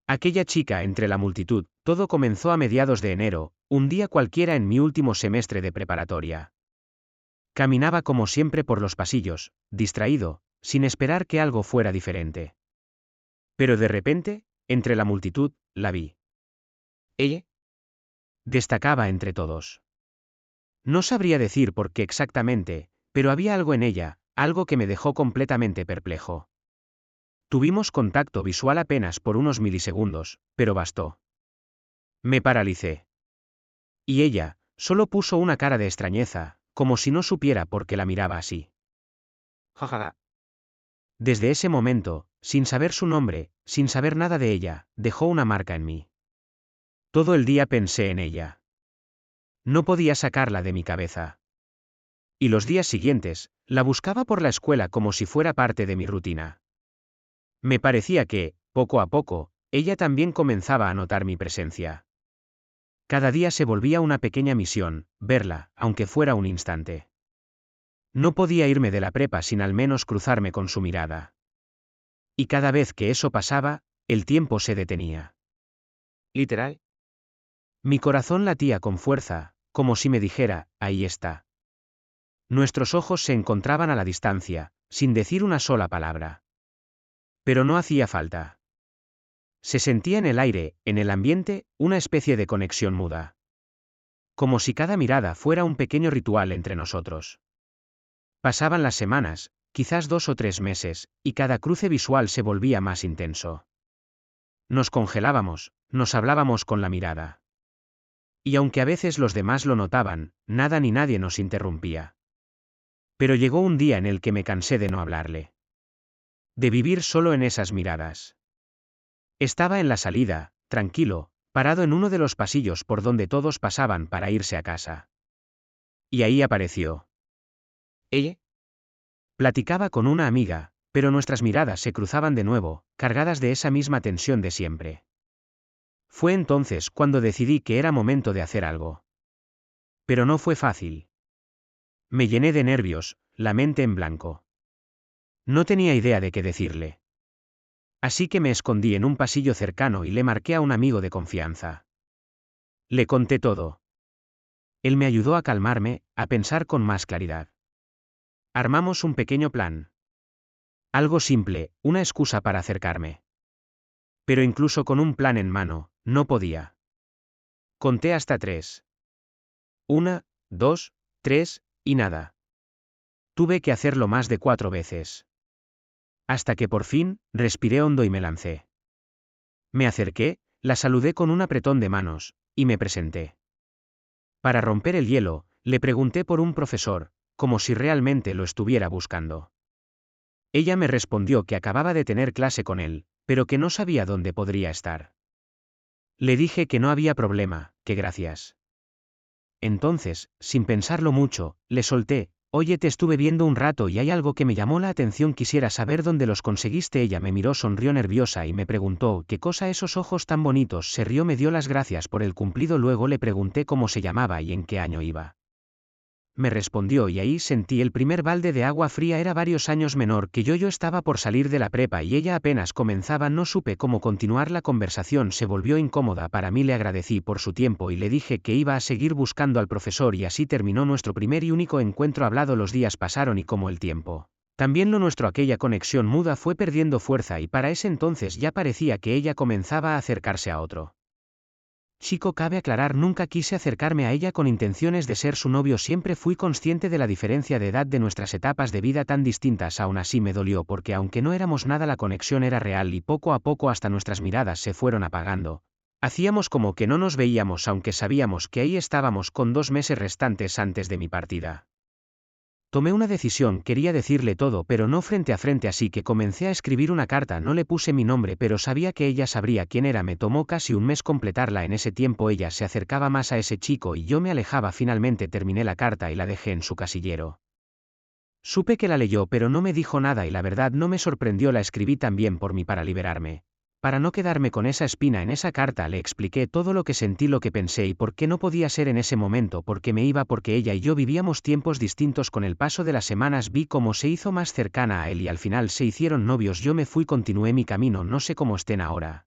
Aquella chica entre la multitud, todo comenzó a mediados de enero, un día cualquiera en mi último semestre de preparatoria. Caminaba como siempre por los pasillos, distraído, sin esperar que algo fuera diferente. Pero de repente, entre la multitud, la vi. Ella destacaba entre todos. No sabría decir por qué exactamente, pero había algo en ella, algo que me dejó completamente perplejo. Tuvimos contacto visual apenas por unos milisegundos, pero bastó. Me paralicé. Y ella, solo puso una cara de extrañeza, como si no supiera por qué la miraba así. Jajaja. Desde ese momento, sin saber su nombre, sin saber nada de ella, dejó una marca en mí. Todo el día pensé en ella. No podía sacarla de mi cabeza. Y los días siguientes, la buscaba por la escuela como si fuera parte de mi rutina. Me parecía que, poco a poco, ella también comenzaba a notar mi presencia. Cada día se volvía una pequeña misión, verla, aunque fuera un instante. No podía irme de la prepa sin al menos cruzarme con su mirada. Y cada vez que eso pasaba, el tiempo se detenía. ¿Literal? Mi corazón latía con fuerza, como si me dijera, ahí está. Nuestros ojos se encontraban a la distancia, sin decir una sola palabra. Pero no hacía falta. Se sentía en el aire, en el ambiente, una especie de conexión muda. Como si cada mirada fuera un pequeño ritual entre nosotros. Pasaban las semanas, quizás 2 o 3 meses, y cada cruce visual se volvía más intenso. Nos congelábamos, nos hablábamos con la mirada. Y aunque a veces los demás lo notaban, nada ni nadie nos interrumpía. Pero llegó un día en el que me cansé de no hablarle. De vivir solo en esas miradas. Estaba en la salida, tranquilo, parado en uno de los pasillos por donde todos pasaban para irse a casa. Y ahí apareció. ¿Ella? Platicaba con una amiga, pero nuestras miradas se cruzaban de nuevo, cargadas de esa misma tensión de siempre. Fue entonces cuando decidí que era momento de hacer algo. Pero no fue fácil. Me llené de nervios, la mente en blanco. No tenía idea de qué decirle. Así que me escondí en un pasillo cercano y le marqué a un amigo de confianza. Le conté todo. Él me ayudó a calmarme, a pensar con más claridad. Armamos un pequeño plan. Algo simple, una excusa para acercarme. Pero incluso con un plan en mano, no podía. Conté hasta 3. 1, 2, 3, y nada. Tuve que hacerlo más de 4 veces. Hasta que por fin, respiré hondo y me lancé. Me acerqué, la saludé con un apretón de manos, y me presenté. Para romper el hielo, le pregunté por un profesor, como si realmente lo estuviera buscando. Ella me respondió que acababa de tener clase con él, pero que no sabía dónde podría estar. Le dije que no había problema, que gracias. Entonces, sin pensarlo mucho, le solté, oye, te estuve viendo un rato y hay algo que me llamó la atención, quisiera saber dónde los conseguiste. Ella me miró, sonrió nerviosa y me preguntó, ¿qué cosa esos ojos tan bonitos? Se rió, me dio las gracias por el cumplido, luego le pregunté cómo se llamaba y en qué año iba. Me respondió y ahí sentí el primer balde de agua fría, era varios años menor que yo estaba por salir de la prepa y ella apenas comenzaba, no supe cómo continuar la conversación, se volvió incómoda para mí, le agradecí por su tiempo y le dije que iba a seguir buscando al profesor y así terminó nuestro primer y único encuentro hablado. Los días pasaron y como el tiempo, también lo nuestro, aquella conexión muda fue perdiendo fuerza y para ese entonces ya parecía que ella comenzaba a acercarse a otro chico. Cabe aclarar, nunca quise acercarme a ella con intenciones de ser su novio, siempre fui consciente de la diferencia de edad de nuestras etapas de vida tan distintas. Aún así me dolió porque aunque no éramos nada, la conexión era real y poco a poco hasta nuestras miradas se fueron apagando. Hacíamos como que no nos veíamos aunque sabíamos que ahí estábamos con 2 meses restantes antes de mi partida. Tomé una decisión, quería decirle todo pero no frente a frente, así que comencé a escribir una carta. No le puse mi nombre pero sabía que ella sabría quién era. Me tomó casi un mes completarla. En ese tiempo ella se acercaba más a ese chico y yo me alejaba. Finalmente terminé la carta y la dejé en su casillero. Supe que la leyó pero no me dijo nada y la verdad no me sorprendió, la escribí también por mí para liberarme. Para no quedarme con esa espina. En esa carta le expliqué todo lo que sentí, lo que pensé y por qué no podía ser en ese momento, porque me iba, porque ella y yo vivíamos tiempos distintos. Con el paso de las semanas vi cómo se hizo más cercana a él y al final se hicieron novios. Yo me fui, continué mi camino, no sé cómo estén ahora.